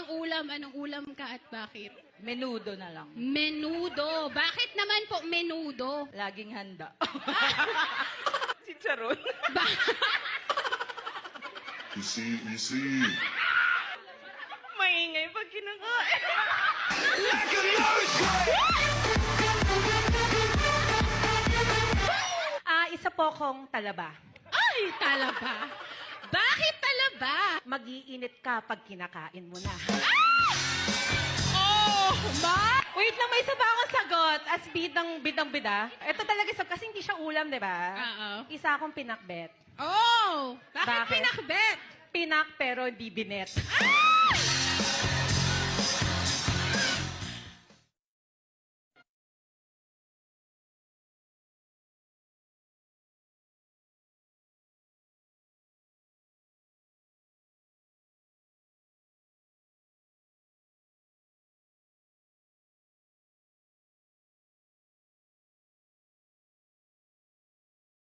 ang ulam? Anong ulam ka at bakit? Menudo na lang. Menudo. Bakit naman po menudo? Laging handa. Chicharon. Easy. Maingay pag kinakain. Isa po kong talaba. Ay, talaba. Bakit talaba? Mag-iinit ka pag kinakain mo na. Oh, ma! Wait lang, may isa pa akong sagot. As bidang-bida. Ito talaga isa, kasi hindi siya ulam, di ba? Oo. Isa akong pinakbet. Oh! Bakit Bakit? pinakbet? Pinak pero hindi binet. Ah!